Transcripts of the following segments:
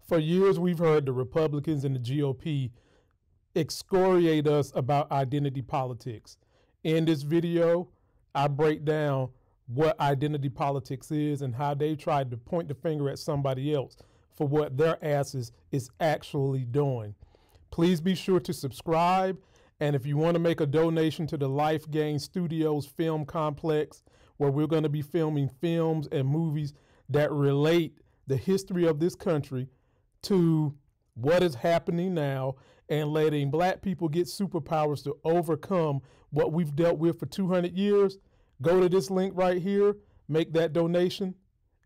For years, we've heard the Republicans and the GOP excoriate us about identity politics. In this video, I break down what identity politics is and how they tried to point the finger at somebody else for what their asses is actually doing. Please be sure to subscribe. And if you want to make a donation to the Life Gain Studios film complex, where we're going to be filming films and movies that relate the history of this country to what is happening now and letting black people get superpowers to overcome what we've dealt with for 200 years, go to this link right here, make that donation,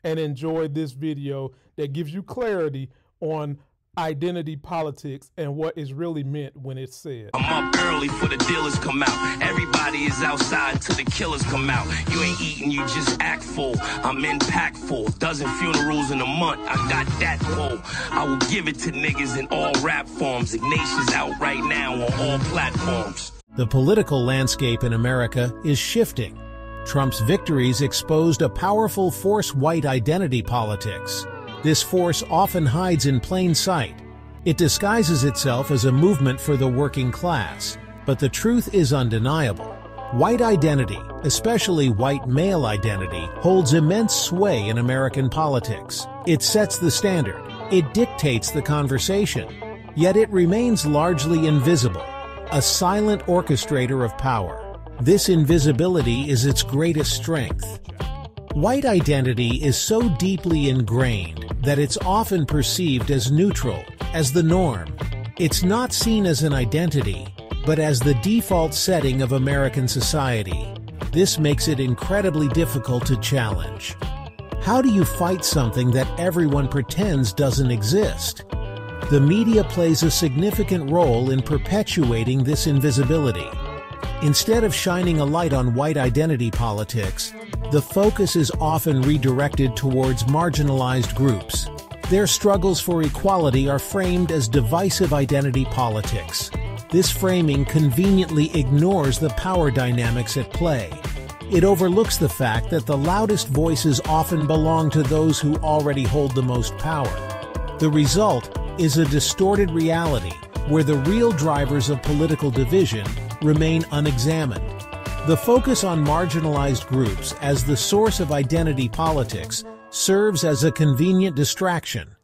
and enjoy this video that gives you clarity on identity politics and what is really meant when it's said. I'm up early for the dealers come out. Everybody is outside till the killers come out. You ain't eating, you just act full. I'm impactful. Dozen funerals in a month. I got that pull. I will give it to niggas in all rap forms. Ignatius out right now on all platforms. The political landscape in America is shifting. Trump's victories exposed a powerful force-white identity politics. This force often hides in plain sight. It disguises itself as a movement for the working class, but the truth is undeniable. White identity, especially white male identity, holds immense sway in American politics. It sets the standard. It dictates the conversation. Yet it remains largely invisible, a silent orchestrator of power. This invisibility is its greatest strength. White identity is so deeply ingrained that it's often perceived as neutral, as the norm. It's not seen as an identity, but as the default setting of American society. This makes it incredibly difficult to challenge. How do you fight something that everyone pretends doesn't exist? The media plays a significant role in perpetuating this invisibility. Instead of shining a light on white identity politics, the focus is often redirected towards marginalized groups. Their struggles for equality are framed as divisive identity politics. This framing conveniently ignores the power dynamics at play. It overlooks the fact that the loudest voices often belong to those who already hold the most power. The result is a distorted reality where the real drivers of political division remain unexamined. The focus on marginalized groups as the source of identity politics serves as a convenient distraction.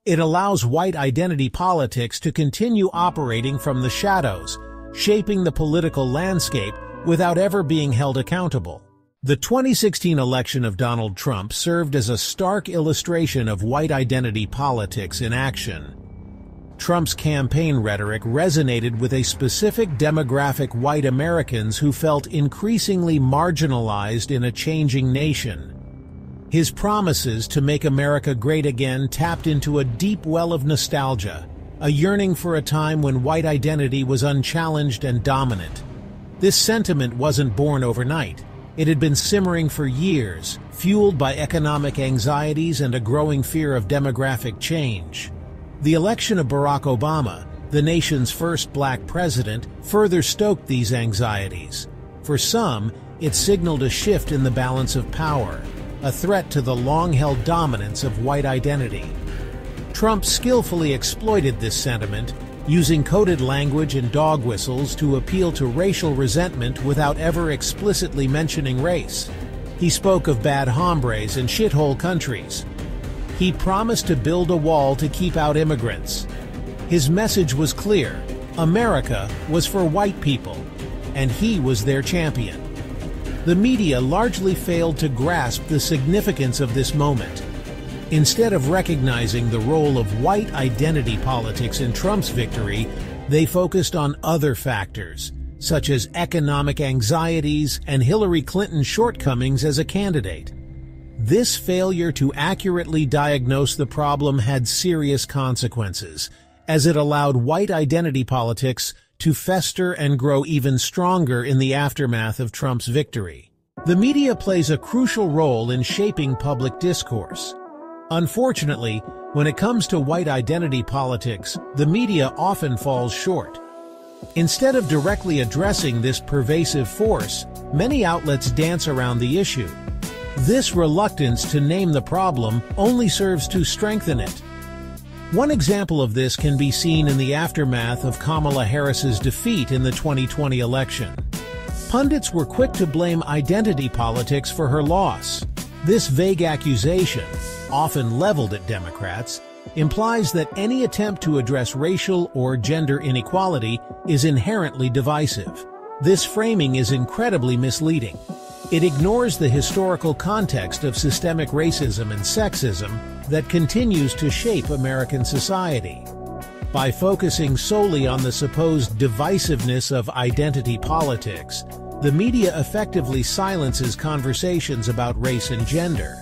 It allows white identity politics to continue operating from the shadows, shaping the political landscape without ever being held accountable. The 2016 election of Donald Trump served as a stark illustration of white identity politics in action. Trump's campaign rhetoric resonated with a specific demographic: white Americans who felt increasingly marginalized in a changing nation. His promises to make America great again tapped into a deep well of nostalgia, a yearning for a time when white identity was unchallenged and dominant. This sentiment wasn't born overnight. It had been simmering for years, fueled by economic anxieties and a growing fear of demographic change. The election of Barack Obama, the nation's first black president, further stoked these anxieties. For some, it signaled a shift in the balance of power, a threat to the long-held dominance of white identity. Trump skillfully exploited this sentiment, using coded language and dog whistles to appeal to racial resentment without ever explicitly mentioning race. He spoke of bad hombres and shithole countries. He promised to build a wall to keep out immigrants. His message was clear: America was for white people, and he was their champion. The media largely failed to grasp the significance of this moment. Instead of recognizing the role of white identity politics in Trump's victory, they focused on other factors, such as economic anxieties and Hillary Clinton's shortcomings as a candidate. This failure to accurately diagnose the problem had serious consequences, as it allowed white identity politics to fester and grow even stronger in the aftermath of Trump's victory. The media plays a crucial role in shaping public discourse. Unfortunately, when it comes to white identity politics, the media often falls short. Instead of directly addressing this pervasive force, many outlets dance around the issue. This reluctance to name the problem only serves to strengthen it. One example of this can be seen in the aftermath of Kamala Harris's defeat in the 2020 election. Pundits were quick to blame identity politics for her loss. This vague accusation, often leveled at Democrats, implies that any attempt to address racial or gender inequality is inherently divisive. This framing is incredibly misleading. It ignores the historical context of systemic racism and sexism that continues to shape American society. By focusing solely on the supposed divisiveness of identity politics, the media effectively silences conversations about race and gender.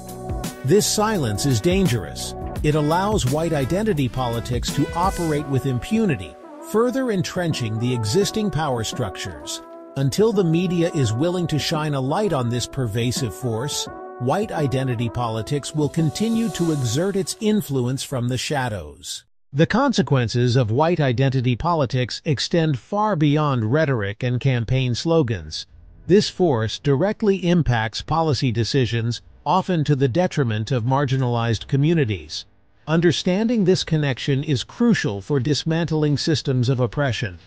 This silence is dangerous. It allows white identity politics to operate with impunity, further entrenching the existing power structures. Until the media is willing to shine a light on this pervasive force, white identity politics will continue to exert its influence from the shadows. The consequences of white identity politics extend far beyond rhetoric and campaign slogans. This force directly impacts policy decisions, often to the detriment of marginalized communities. Understanding this connection is crucial for dismantling systems of oppression.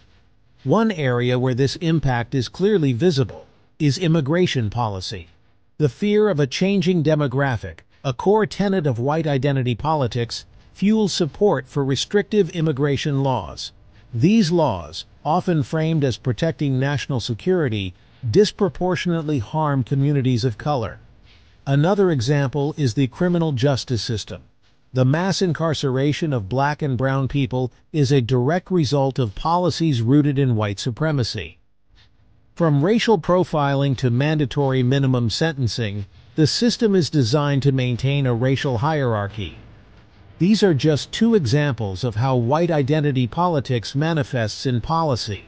One area where this impact is clearly visible is immigration policy. The fear of a changing demographic, a core tenet of white identity politics, fuels support for restrictive immigration laws. These laws, often framed as protecting national security, disproportionately harm communities of color. Another example is the criminal justice system. The mass incarceration of black and brown people is a direct result of policies rooted in white supremacy. From racial profiling to mandatory minimum sentencing, the system is designed to maintain a racial hierarchy. These are just two examples of how white identity politics manifests in policy.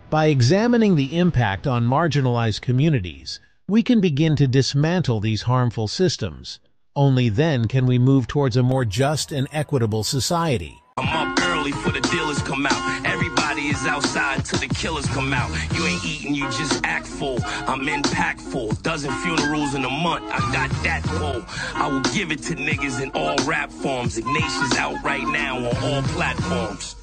By examining the impact on marginalized communities, we can begin to dismantle these harmful systems. Only then can we move towards a more just and equitable society. I'm up early for the dealers come out. Everybody is outside till the killers come out. You ain't eating, you just act full. I'm impactful. Dozen funerals in a month. I got that pull. I will give it to niggas in all rap forms. Ignatius out right now on all platforms.